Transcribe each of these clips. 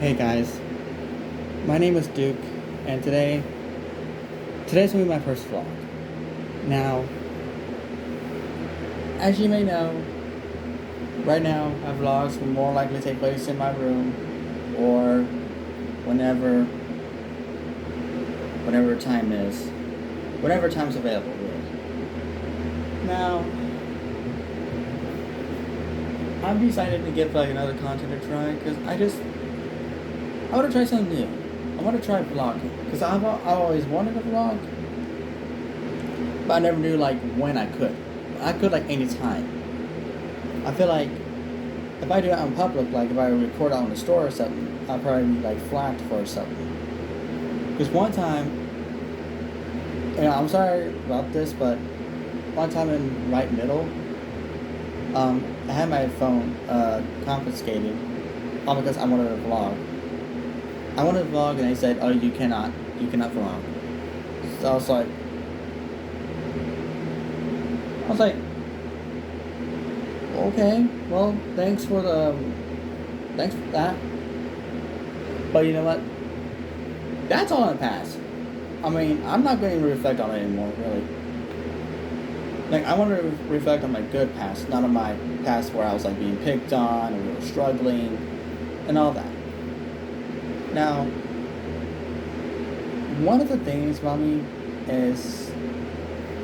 Hey guys, my name is Duke, and today's gonna be my first vlog. Now, as you may know, right now my vlogs will more likely take place in my room or whenever time is, whenever time's available. Really. Now, I've decided to give another content a try because I want to try something new. I want to try vlogging because I've always wanted a vlog, but I never knew when I could. I could any time. I feel like if I do it out in public, if I record out in the store or something, I'll probably be flagged for something. Because one time, I'm sorry about this, but one time in right middle, I had my phone confiscated, all because I wanted to vlog. I wanted to vlog, and they said, "Oh, you cannot vlog." So I was like, okay, well, thanks for that. But you know what? That's all in the past. I mean, I'm not going to reflect on it anymore, really. I want to reflect on my good past, not on my past where I was being picked on, or we were struggling, and all that. Now, one of the things about me is,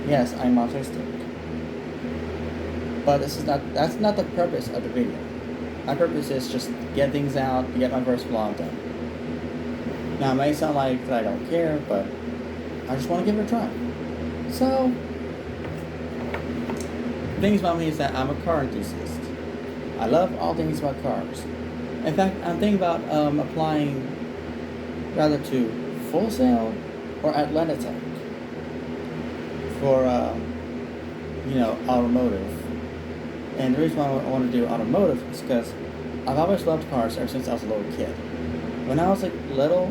yes, I'm autistic. But that's not the purpose of the video. My purpose is just to get things out, to get my first vlog done. Now, it may sound like that I don't care, but I just want to give it a try. So, the things about me is that I'm a car enthusiast. I love all things about cars. In fact, I'm thinking about applying rather to Full Sail or Atlanta Tech for automotive. And the reason why I want to do automotive is because I've always loved cars ever since I was a little kid. When I was little,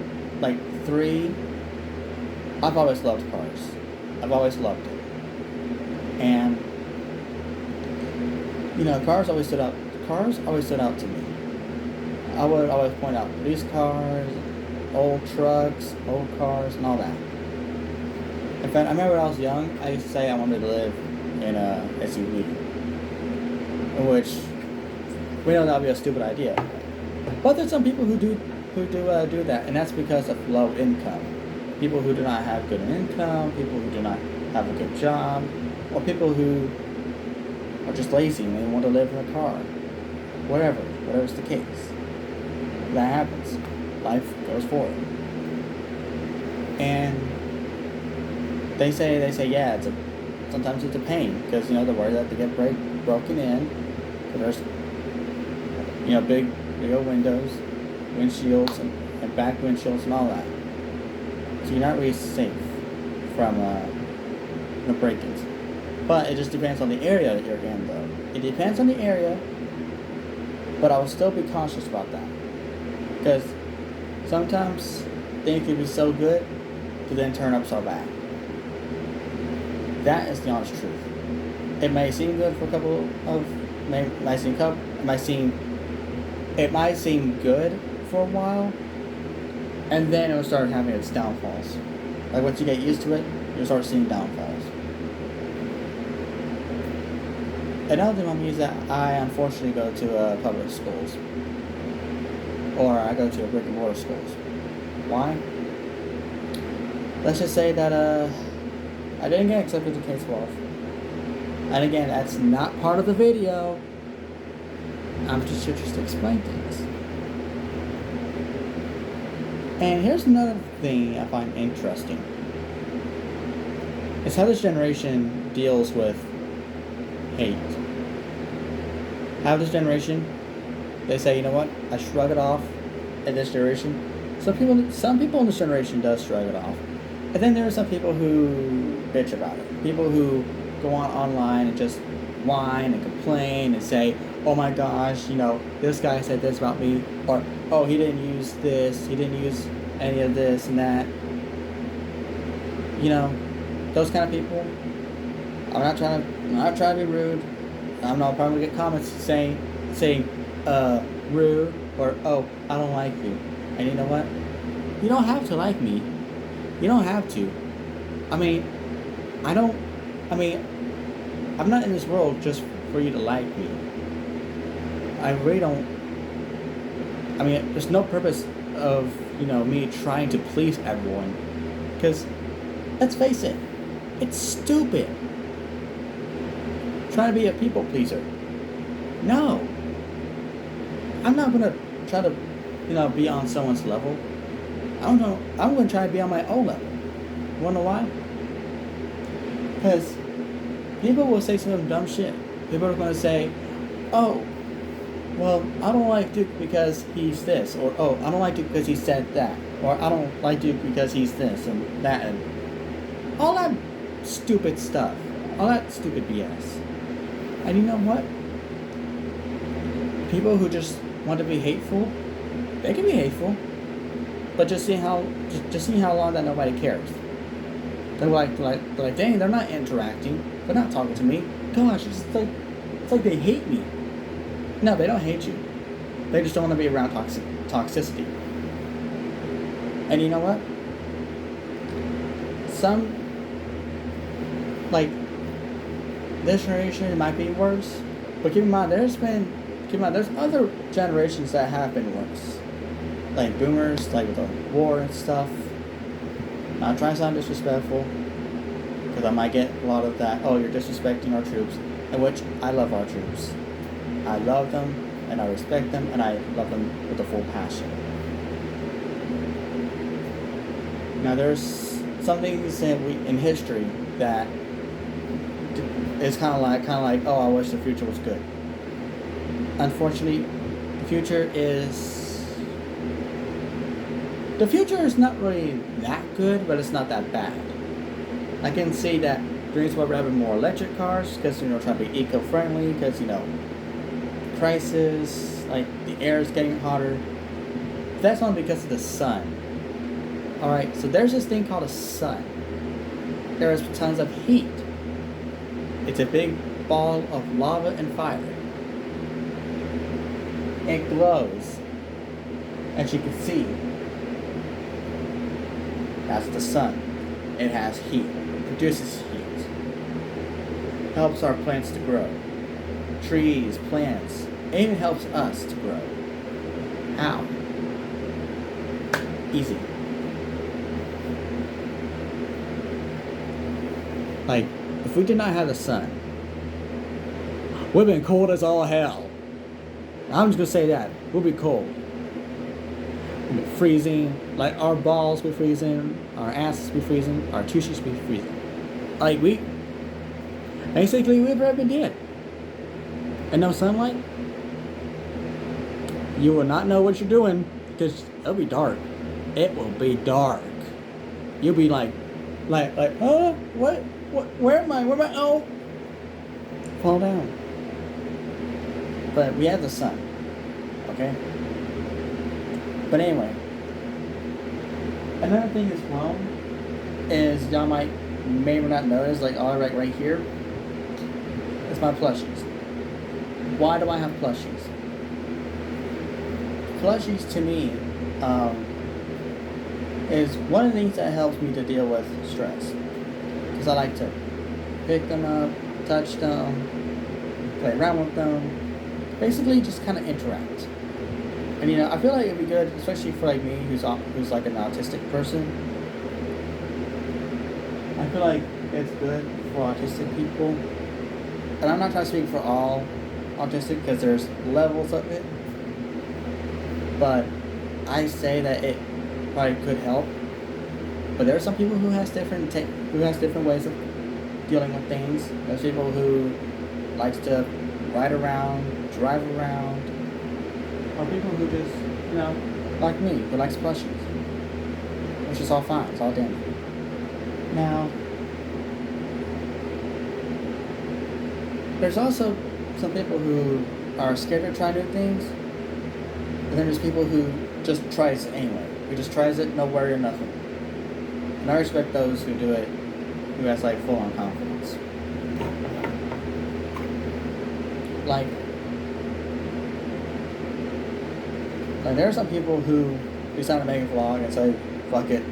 3, I've always loved cars. I've always loved it. And cars always stood out. Cars always stood out to me. I would always point out police cars, old trucks, old cars, and all that. In fact, I remember when I was young, I used to say I wanted to live in a SUV, which we know that would be a stupid idea. But there's some people who do that, and that's because of low income. People who do not have good income, people who do not have a good job, or people who are just lazy and they want to live in a car. Whatever's the case. That happens. Life goes forward. And they say yeah, sometimes it's a pain because they're worried that they get broken in. There's big old windows, windshields, and back windshields and all that. So you're not really safe from break-ins. But it just depends on the area that you're in, though. It depends on the area, but I will still be cautious about that. Because sometimes things can be so good to then turn up so bad. That is the honest truth. It may seem good for a couple of, it might seem good for a while, and then it will start having its downfalls. Once you get used to it, you'll start seeing downfalls. Another thing about me is that I unfortunately go to public schools. Or I go to brick and mortar schools. Why? Let's just say that I didn't get accepted to K-12. And again, that's not part of the video. I'm just here to explain things. And here's another thing I find interesting. It's how this generation deals with hate. How this generation, they say, you know what, I shrug it off in this generation. Some people in this generation does shrug it off. And then there are some people who bitch about it. People who go online and just whine and complain and say, oh my gosh, this guy said this about me, or oh, he didn't use this, he didn't use any of this and that. Those kind of people. I'm not trying to be rude. I'm not probably get comments saying rude, or oh, I don't like you. And you know what? You don't have to like me. You don't have to. I mean, I don't. I mean, I'm not in this world just for you to like me. I really don't. I mean, there's no purpose of me trying to please everyone. Because let's face it, it's stupid. Trying to be a people pleaser. No, I'm not gonna try to, be on someone's level. I don't know. I'm gonna try to be on my own level. You wanna know why? Because people will say some dumb shit. People are gonna say, "Oh, well, I don't like Duke because he's this," or "Oh, I don't like Duke because he said that," or "I don't like Duke because he's this and that," and all that stupid stuff, all that stupid BS. And you know what? People who just want to be hateful, they can be hateful, but just see how long that nobody cares. They're like, dang, they're not interacting. They're not talking to me. Gosh, it's like they hate me. No, they don't hate you. They just don't want to be around toxicity. And you know what? Some, like, this generation might be worse, but keep in mind, there's other generations that have been worse. Like boomers, like with the war and stuff. Not trying to sound disrespectful, because I might get a lot of that, "Oh, you're disrespecting our troops," in which I love our troops. I love them, and I respect them, and I love them with a full passion. Now, there's some things in history that is kind of like, "Oh, I wish the future was good." Unfortunately, the future is not really that good, but it's not that bad. I can see that Greensboro having more electric cars because trying to be eco-friendly, because prices, like the air is getting hotter. That's only because of the sun. All right, so there's this thing called a sun. There is tons of heat. It's a big ball of lava and fire. It glows, as you can see. That's the sun. It has heat. It produces heat. Helps our plants to grow. Trees, plants. It even helps us to grow. How? Easy. Like, if we did not have the sun, we've been cold as all hell. I'm just gonna say that. We'll be cold. We'll be freezing. Like, our balls be freezing, our asses be freezing, our tushies be freezing. Like, we've ever been dead. And no sunlight, you will not know what you're doing, because it'll be dark. It will be dark. You'll be like, what, where am I? Oh, fall down. But we have the sun, okay? But anyway, another thing as well is y'all may or not notice, like, all right here, it's my plushies. Why do I have plushies? Plushies to me is one of the things that helps me to deal with stress. Because I like to pick them up, touch them, play around with them, basically just kind of interact. And I feel like it'd be good, especially for like me, who's like an autistic person. I feel like it's good for autistic people. And I'm not trying to speak for all autistic, because there's levels of it. But I say that it probably could help. But there are some people who has different ways of dealing with things. There's people who likes to ride around, drive around, or people who just, like me, who likes plushies. Which is all fine, it's all dandy. Now, there's also some people who are scared to try new things. And then there's people who just tries it anyway. Who just tries it, no worry or nothing. And I respect those who do it, who has like full-on confidence. Like, Like there are some people who decide to make a vlog and say, "Fuck it,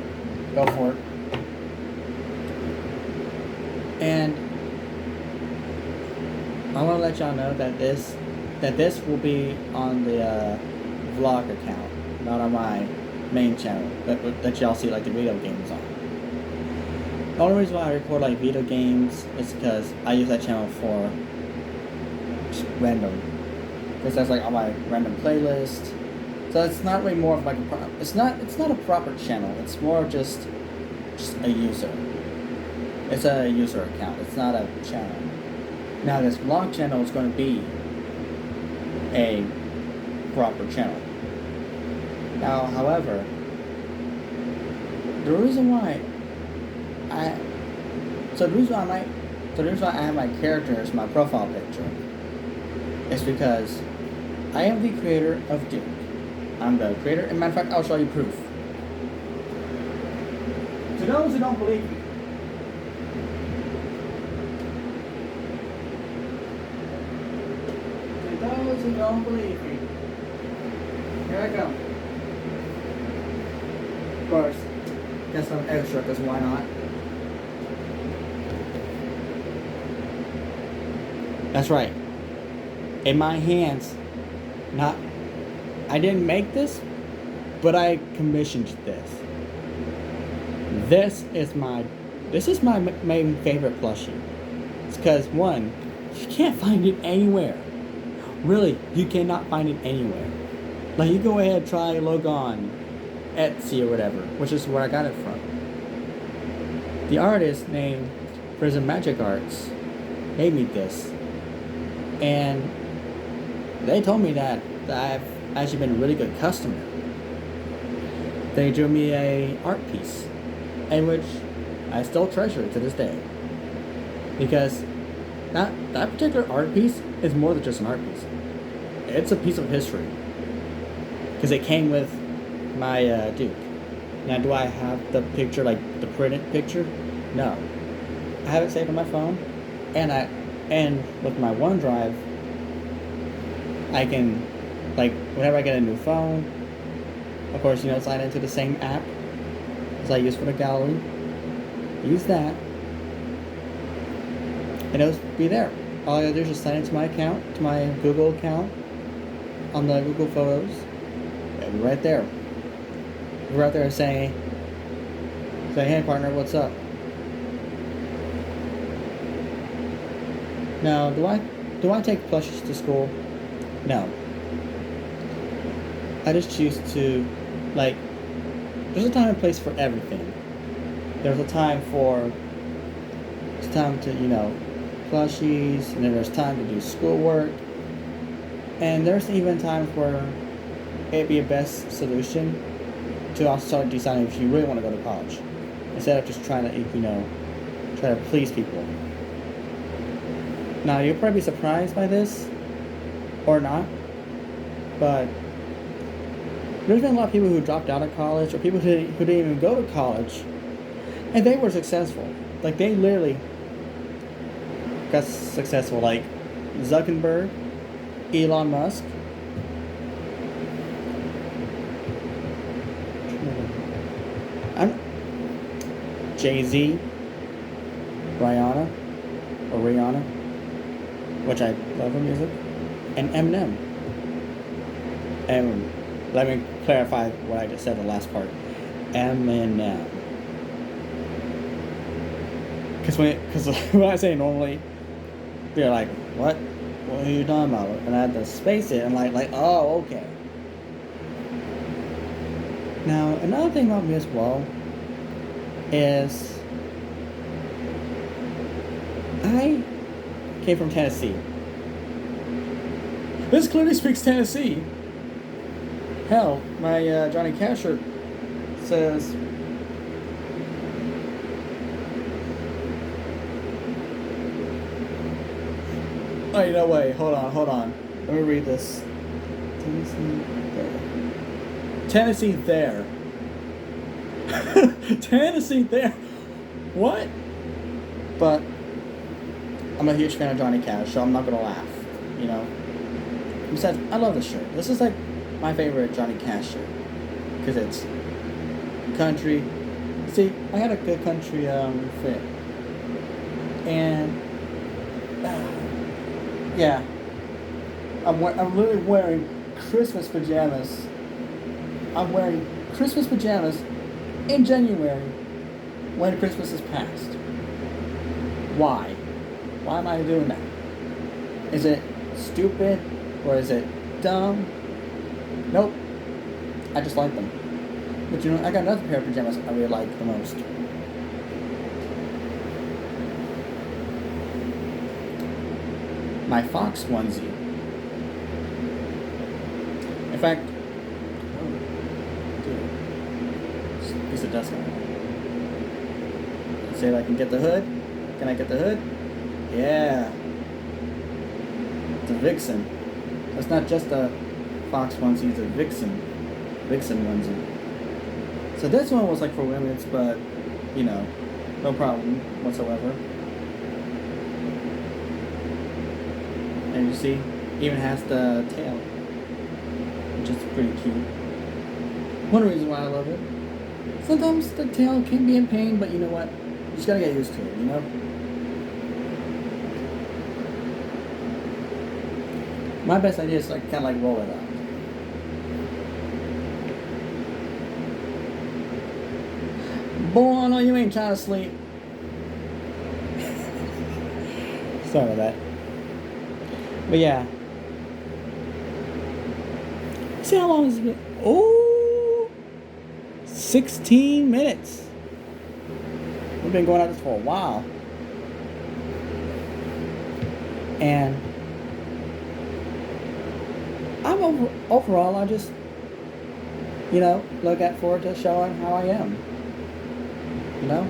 go for it," and I want to let y'all know that this will be on the vlog account, not on my main channel that y'all see like the video games on. The only reason why I record like video games is because I use that channel for just random, because that's like on my random playlist. So it's not really more of like it's not a proper channel. It's more of just a user. It's a user account. It's not a channel. Now this vlog channel is going to be a proper channel. Now, however, the reason why I have my character as my profile picture is because I am the creator of Duke. I'm the creator, and matter of fact, I'll show you proof. To those who don't believe me, those who don't believe me, here I come. Of course, get some extra, because why not? That's right. In my hands, I didn't make this, but I commissioned this. This is my main favorite plushie. It's because, one, you can't find it anywhere. Really, you cannot find it anywhere. Like, you go ahead and try look on Etsy or whatever, which is where I got it from. The artist named Prism Magic Arts made me this. And they told me that I've actually been a really good customer. They drew me a art piece, in which I still treasure to this day. Because that particular art piece is more than just an art piece. It's a piece of history. Because it came with my Duke. Now, do I have the picture, like the printed picture? No. I have it saved on my phone, and with my OneDrive, I can, like, whenever I get a new phone, of course, sign into the same app as I use for the gallery. Use that, and it'll be there. All I gotta do is just sign into my account, to my Google account, on the Google Photos, and right there. We're out there say, "Hey partner, what's up?" Now, do I take plushies to school? No. I just choose to, like, there's a time and place for everything. There's a time to, plushies, and then there's time to do schoolwork. And there's even times where it'd be a best solution to also start deciding if you really want to go to college, instead of just trying to, try to please people. Now, you'll probably be surprised by this, or not, but there's been a lot of people who dropped out of college, or people who didn't even go to college, and they were successful. Like, they literally got successful, like Zuckerberg, Elon Musk, Jay-Z, Rihanna, which I love her music, and Eminem. And let me clarify what I just said, the last part. Eminem. Because when I say normally, they're like, what? What are you talking about? And I had to space it, and like, oh, okay. Now, another thing about me as well is I came from Tennessee. This clearly speaks Tennessee. Hell, my Johnny Cash shirt says, oh, wait, hold on. Let me read this. Tennessee there. Tennessee there. What? But I'm a huge fan of Johnny Cash, so I'm not gonna laugh, Besides, I love this shirt. This is like my favorite Johnny Cash shirt because it's country. See, I had a good country fit, and yeah, I'm literally wearing Christmas pajamas. I'm wearing Christmas pajamas in January when Christmas is past. Why? Why am I doing that? Is it stupid or is it dumb? Nope. I just like them. But you know, I got another pair of pajamas I really like the most. My Fox onesie. In fact, piece of dust on it. Let's see if I can get the hood. Can I get the hood? Yeah. It's a Vixen. It's not just a Fox onesie, it's a Vixen onesie. So this one was like for women's, but you know, no problem whatsoever. And you see, even has the tail, which is pretty cute. One reason why I love it. Sometimes the tail can be in pain, but you know what? You just gotta get used to it, you know? My best idea is like kind of like roll it out. Boy, I know you ain't trying to sleep. Sorry about that. But yeah. See how long has it been? Oh, 16 minutes. We've been going at this for a while. And overall, I just, you know, look at forward to showing how I am. You know?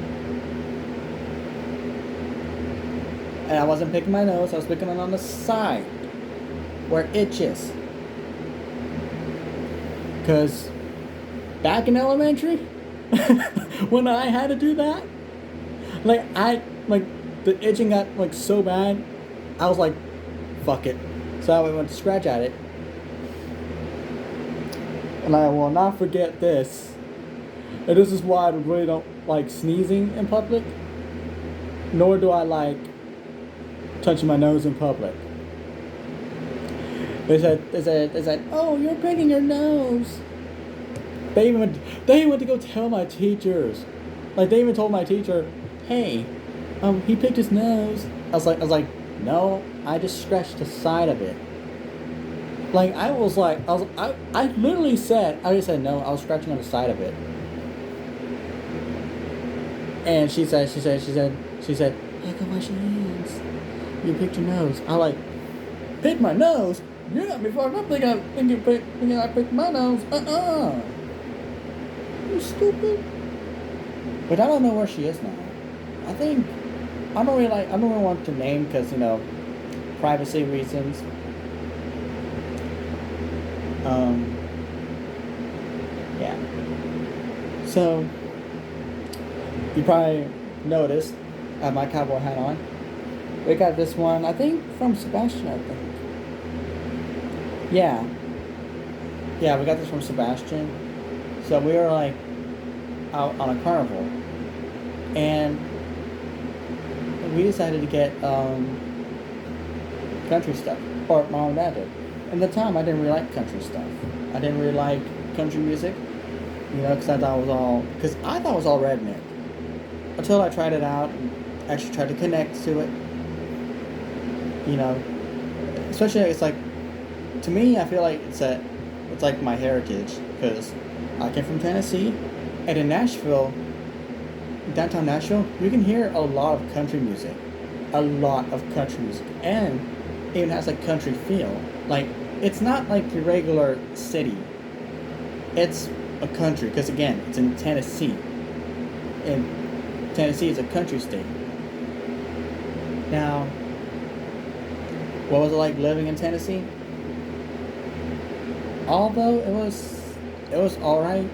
And I wasn't picking my nose, I was picking it on the side where it itches. Because back in elementary, when I had to do that, the itching got like so bad, I was like, fuck it. So I went to scratch at it. And I will not forget this. And this is why I really don't like sneezing in public. Nor do I like touching my nose in public. They said, oh, you're picking your nose. They even went to go tell my teachers. Like they even told my teacher, hey, he picked his nose. I was like, no, I just scratched the side of it. Like I literally said, I just said no, I was scratching on the side of it. And she said, hey, go wash your hands. You picked your nose. I like, pick my nose? You got me fucked up thinking I picked my nose. You stupid. But I don't know where she is now. I don't really want to name because, you know, privacy reasons. Yeah. So, you probably noticed I have my cowboy hat on. We got this one, I think, from Sebastian, I think. Yeah. Yeah, we got this from Sebastian. So we were like out on a carnival. And we decided to get country stuff. Or mom and dad did. At the time, I didn't really like country stuff. I didn't really like country music. You know, because I thought it was all redneck. Until I tried it out and actually tried to connect to it. You know, especially it's like, to me, I feel like it's like my heritage, because I came from Tennessee, and in Nashville, downtown Nashville, you can hear a lot of country music, and it even has a country feel. Like, it's not like your regular city, it's a country, because again, it's in Tennessee, and Tennessee is a country state. Now, what was it like living in Tennessee? Although it was alright.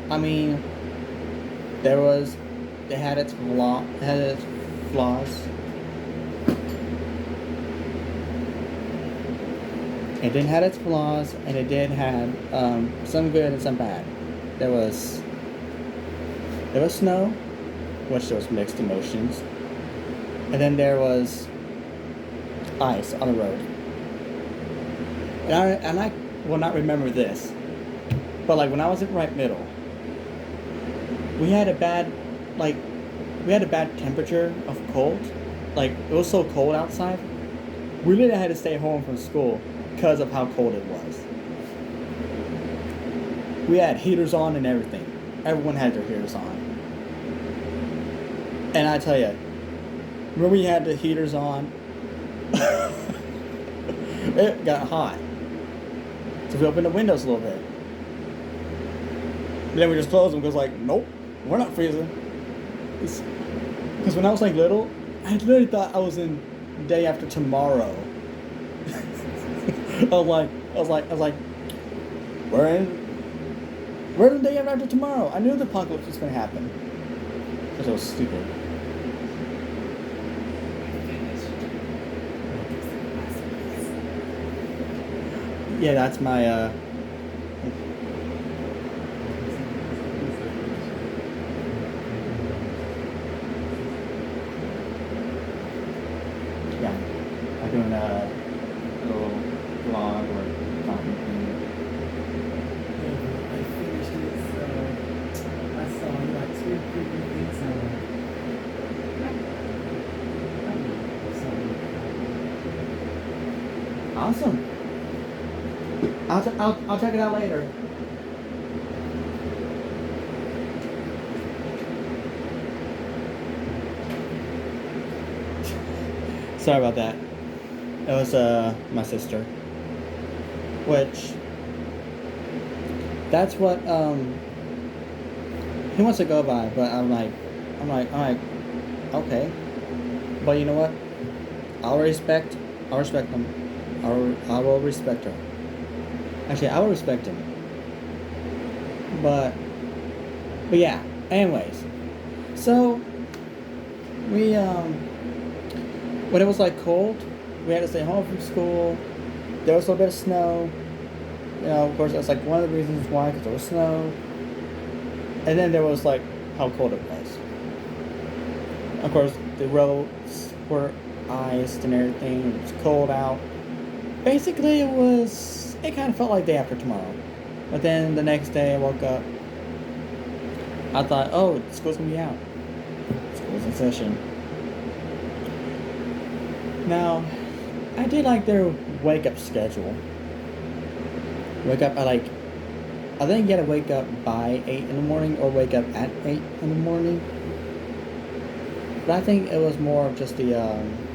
I mean, it had its flaws. It did have its flaws, and it did have some good and some bad. There was there was snow, which there was mixed emotions, and then there was ice on the road. And I will not remember this, but like when I was in right middle, we had a bad like we had a bad temperature of cold. Like it was so cold outside. We literally had to stay home from school because of how cold it was. We had heaters on and everything. Everyone had their heaters on. And I tell you, when we had the heaters on, it got hot. So we opened the windows a little bit. And then we just closed them because like, nope, we're not freezing. Because when I was like little, I literally thought I was in day after tomorrow. I was like, we're in the day after tomorrow. I knew the apocalypse was gonna happen. Because it was stupid. Yeah, that's my yeah. I'm doing a little vlog or talking thing. Yeah, I finished it, so I saw like two pretty things Awesome. I'll check it out later. Sorry about that. It was my sister. Which that's what he wants to go by, but I'm like, okay. But you know what? I'll respect him. I will respect her. Actually, I will respect him. But yeah. Anyways, so we when it was like cold, we had to stay home from school. There was a little bit of snow. You know, of course, that's like one of the reasons why, because there was snow. And then there was like how cold it was. Of course, the roads were iced and everything. It was cold out. Basically, it kind of felt like day after tomorrow. But then the next day I woke up. I thought, oh, school's gonna be out. School's in session. Now, I did like their wake up schedule. Wake up at like, I think you gotta wake up by 8 in the morning or wake up at 8 in the morning. But I think it was more of just the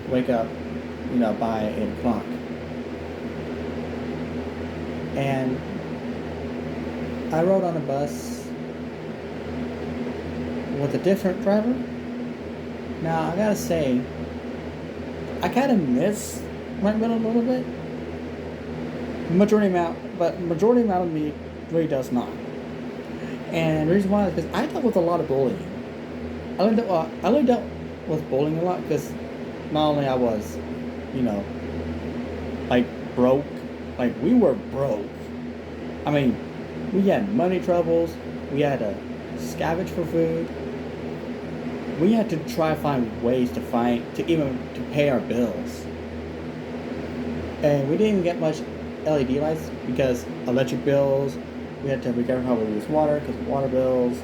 wake up, by 8 o'clock. And I rode on a bus with a different driver. Now, I gotta say, I kind of miss Right Middle a little bit. Majority amount of me really does not. And the reason why is because I dealt with a lot of bullying. I only dealt with bullying a lot because not only I was, like broke, like we were broke. I mean, we had money troubles. We had to scavenge for food. We had to try to find ways to pay our bills. And we didn't even get much LED lights because electric bills. We had to be careful how we use water because of water bills.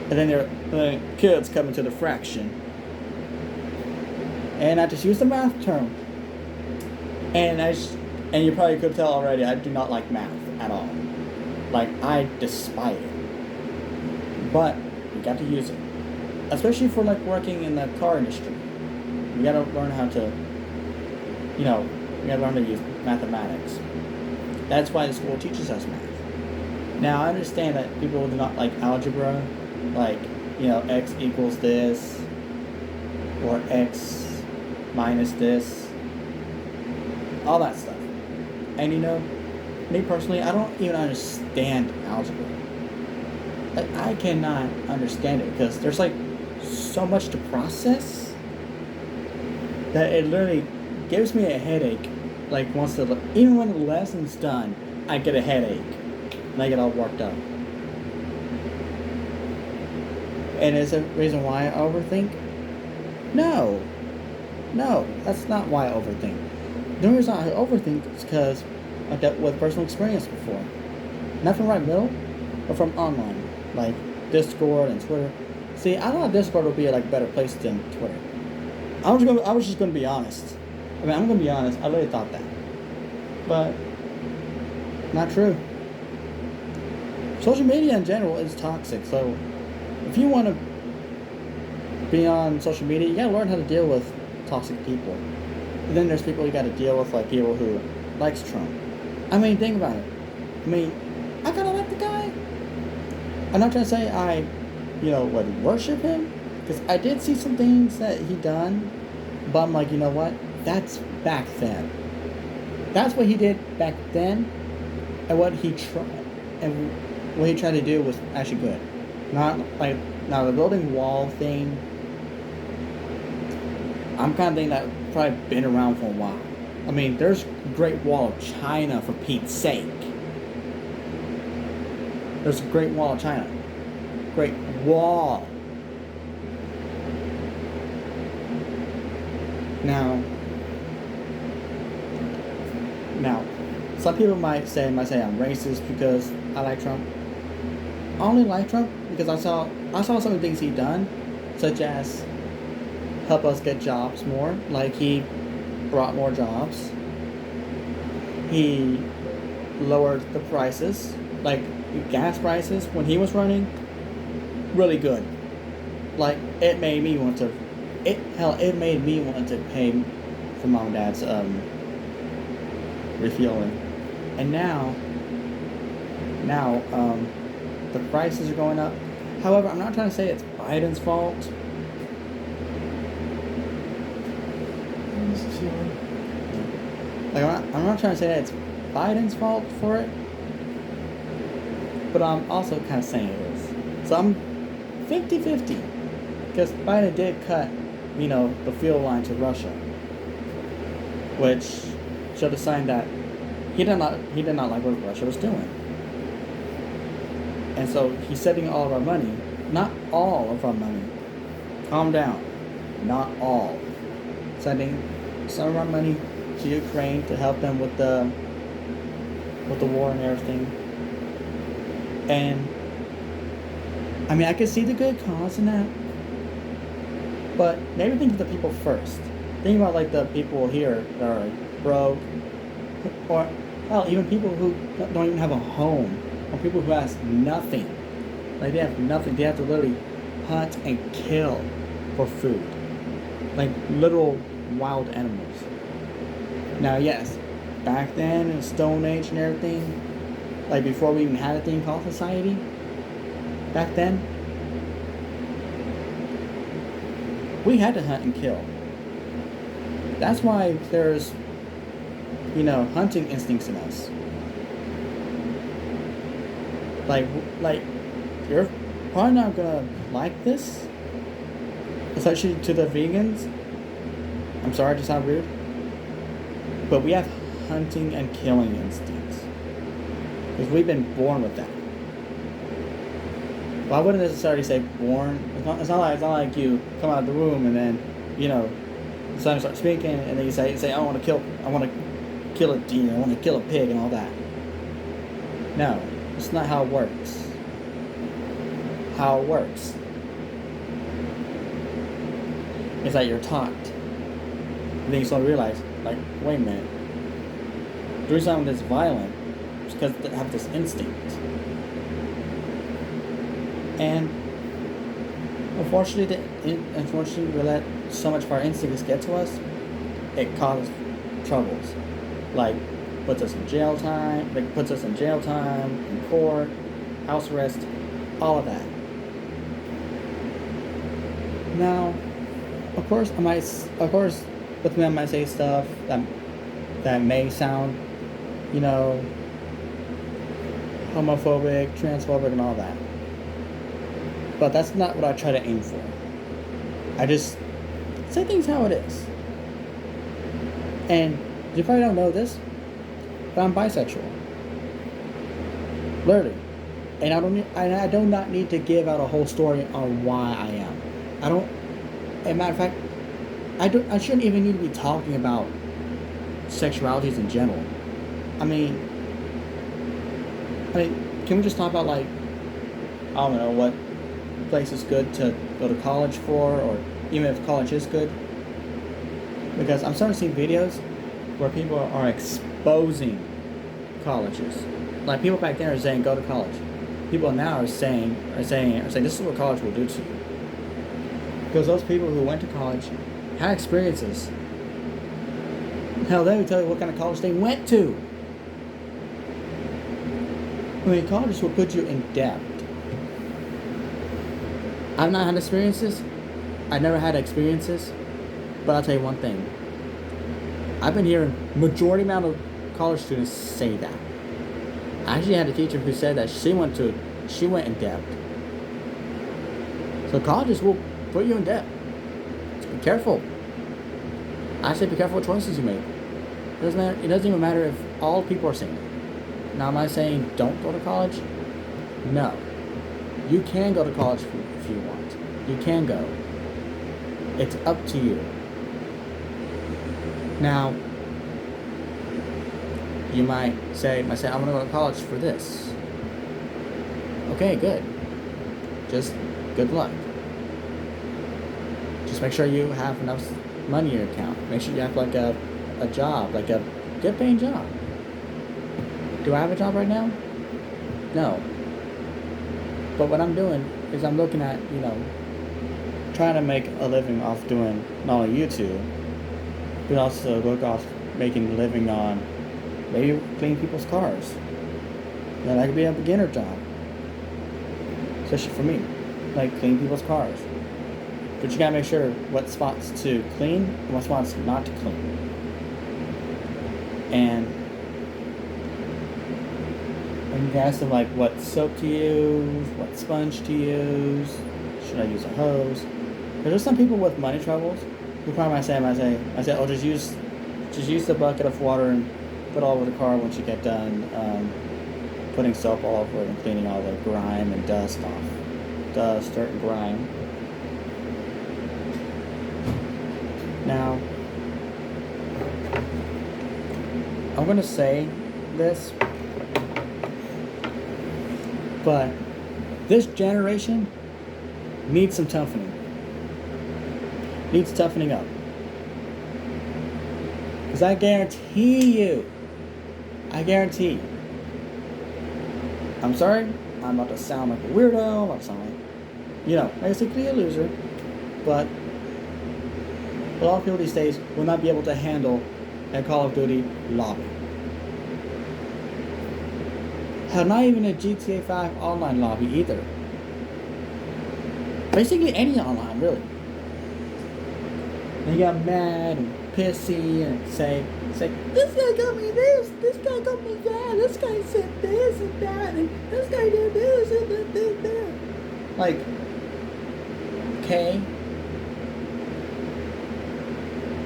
And then the kids come into the fraction. And I just used the math term. And you probably could tell already, I do not like math at all. Like, I despise it. But you got to use it. Especially for like working in the car industry. You gotta learn how to, you gotta learn to use mathematics. That's why the school teaches us math. Now, I understand that people do not like algebra, like, x equals this, or x minus this, all that stuff. And me personally, I don't even understand algebra. Like, I cannot understand it because there's like so much to process that it literally gives me a headache Like even when the lesson's done, I get a headache and I get all worked up. And is the reason why I overthink? No, no, that's not why I overthink. The only reason I overthink is because I've dealt with personal experience before. Not from right middle, but from online, like Discord and Twitter. See, I thought Discord would be like a better place than Twitter. I was just gonna be honest. I mean, I'm gonna be honest. I really thought that, but not true. Social media in general is toxic. So, if you want to be on social media, you gotta learn how to deal with toxic people. And then there's people you gotta deal with, like people who likes Trump. I mean, think about it. I mean, I kinda like the guy. I'm not trying to say I, would worship him, because I did see some things that he done, but I'm like, you know what? That's back then. That's what he did back then, and what he tried to do was actually good. Not like now the building wall thing. I'm kind of thinking that probably been around for a while. I mean, there's Great Wall of China, for Pete's sake. There's a Great Wall of China. Great Wall. Now, some people might say I'm racist because I like Trump. I only like Trump because I saw some of the things he done, such as help us get jobs more. Like he brought more jobs. He lowered the prices, like gas prices when he was running. Really good. Like it made me want to. It made me want to pay for mom and dad's refueling. And now the prices are going up. However, I'm not trying to say it's Biden's fault. I'm just chilling. Like I'm not trying to say that it's Biden's fault for it, but I'm also kind of saying it is. So I'm 50-50, because Biden did cut, the fuel line to Russia, which showed a sign that he did not like what Russia was doing. And so he's sending all of our money, not all of our money. Calm down. Not all. Sending some of our money to Ukraine to help them with the war and everything. And I mean, I could see the good cause in that, but maybe think of the people first. Think about like the people here that are broke, or hell, even people who don't even have a home, or people who has nothing. Like they have nothing. They have to literally hunt and kill for food, like literal wild animals. Now, yes, back then in the Stone Age and everything, like before we even had a thing called society, back then, we had to hunt and kill. That's why there's, hunting instincts in us. Like you're probably not gonna like this, especially to the vegans. I'm sorry to sound rude, but we have hunting and killing instincts because we've been born with that. Well, I wouldn't necessarily say born. It's not like you come out of the womb and then, suddenly start speaking, and then you say I want to kill a deer, I want to kill a pig, and all that. No, it's not how it works. How it works is that you're taught, and then you slowly realize, like, wait a minute, doing something that's violent is because they have this instinct. And unfortunately, we let so much of our instincts get to us, it causes troubles. Like, puts us in jail time, in court, house arrest, all of that. Now, of course, with me, I might say stuff that may sound, homophobic, transphobic, and all that. But that's not what I try to aim for. I just say things how it is. And You probably don't know this, but I'm bisexual. Literally. And I do not need to give out a whole story on why I am. I don't. As a matter of fact, I shouldn't even need to be talking about sexualities in general. I mean, can we just talk about, like, I don't know, what place is good to go to college for, or even if college is good? Because I'm starting to see videos where people are exposing colleges. Like, people back then are saying go to college. People now are saying this is what college will do to you. Because those people who went to college had experiences. Hell, they would tell you what kind of college they went to. I mean, colleges will put you in debt. I've not had experiences. I never had experiences. But I'll tell you one thing. I've been hearing majority amount of college students say that. I actually had a teacher who said that she went in debt. So colleges will put you in debt. So be careful. I say be careful what choices you make. It doesn't even matter if all people are saying it. Now, am I saying don't go to college? No. You can go to college if you want. You can go. It's up to you. Now, you might say, I'm going to go to college for this. Okay, good. Just good luck. Just make sure you have enough money in your account. Make sure you have like a job, like a good paying job. Do I have a job right now? No. But what I'm doing is I'm looking at, trying to make a living off doing not only YouTube, but also look off making a living on maybe cleaning people's cars. That could be a beginner job. Especially for me. Like cleaning people's cars. But you gotta make sure what spots to clean and what spots not to clean. And you can ask them like what soap to use, what sponge to use, should I use a hose? There's some people with money troubles who probably might say, oh, just use the bucket of water and put all over the car once you get done putting soap all over it and cleaning all the grime and dust off. Dust, dirt, and grime. Now, I'm going to say this, but this generation needs some toughening. Needs toughening up. Because I guarantee, I'm sorry, I'm about to sound like a weirdo, I'm about to sound like, basically a loser, but a lot of people these days will not be able to handle a Call of Duty lobby. Hell, not even a GTA 5 online lobby either. Basically any online, really. They got mad and pissy and say, this guy got me this guy got me that, this guy said this and that, and this guy did this and that. Like, okay.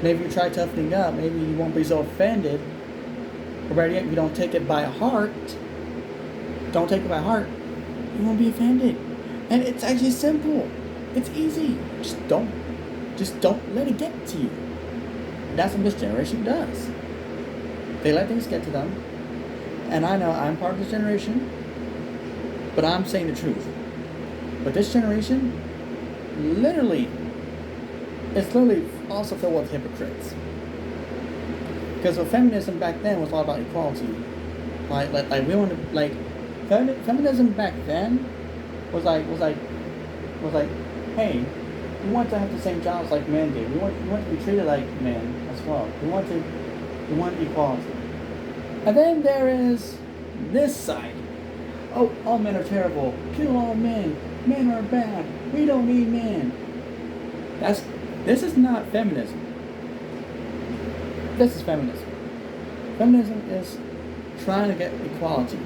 Maybe you try toughening up, maybe you won't be so offended. Or better yet, if you don't take it by heart, you won't be offended. And it's actually simple. It's easy. Just don't let it get to you. That's what this generation does. They let things get to them. And I know I'm part of this generation, but I'm saying the truth. But this generation, it's literally also filled with hypocrites. Because feminism back then was all about equality. Like we want to, like, feminism back then was like, hey, we want to have the same jobs like men do. We want to be treated like men as well. We want equality. And then there is this side. Oh, all men are terrible. Kill all men. Men are bad. We don't need men. This is not feminism. This is feminism. Feminism is trying to get equality.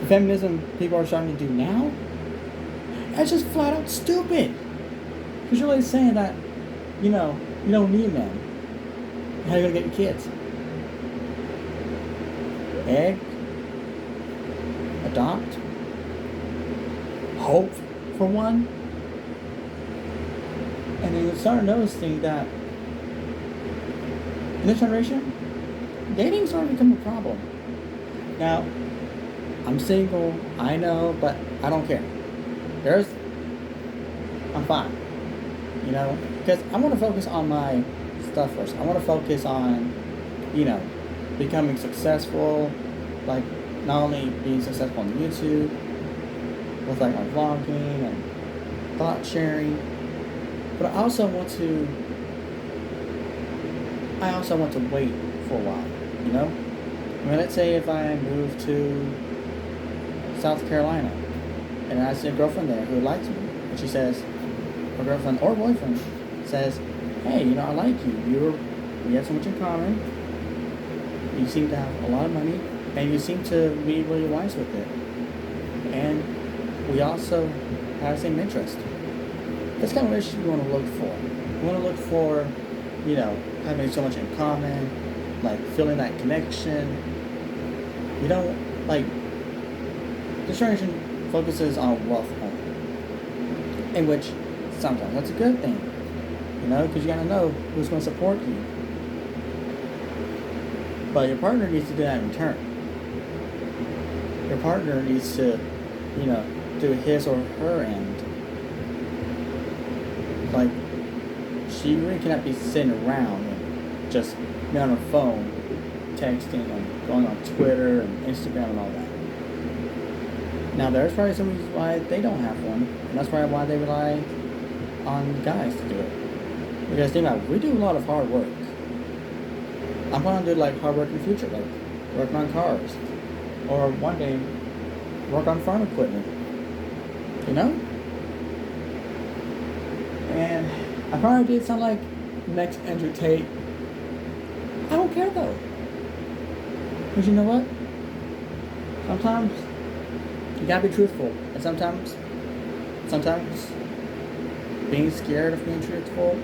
Feminism people are starting to do now, that's just flat out stupid. Because you're really saying that, you don't need men. How are you gonna get your kids? Egg? Adopt? Hope for one? And then you start noticing that in this generation, dating starting to become a problem. Now, I'm single, I know, but I don't care. I'm fine. You know, because I want to focus on my stuff first. I want to focus on, you know, becoming successful, like not only being successful on YouTube, with like my vlogging and thought sharing, but I also want to wait for a while, you know? I mean, let's say if I move to South Carolina and I see a girlfriend there who likes me, and she says, or girlfriend or boyfriend says, hey, you know, I like you. We have so much in common. You seem to have a lot of money, and you seem to be really wise with it. And we also have the same interest. That's the kind of relationship you want to look for. You want to look for, you know, having so much in common, like feeling that connection. You don't, like, this generation focuses on wealth only. In which, sometimes that's a good thing. You know, because you gotta know who's going to support you. But your partner needs to do that in return. Your partner needs to, you know, do his or her end. Like, she really cannot be sitting around and just be on her phone, texting and going on Twitter and Instagram and all that. Now, there's probably some reasons why they don't have one, and that's probably why they rely on guys to do it. Because think about it, we do a lot of hard work. I'm going to do like hard work in the future, like working on cars, or one day work on farm equipment. You know? And I probably did sound like next Andrew Tate. I don't care though. Because you know what? Sometimes you gotta be truthful. And sometimes being scared of being truthful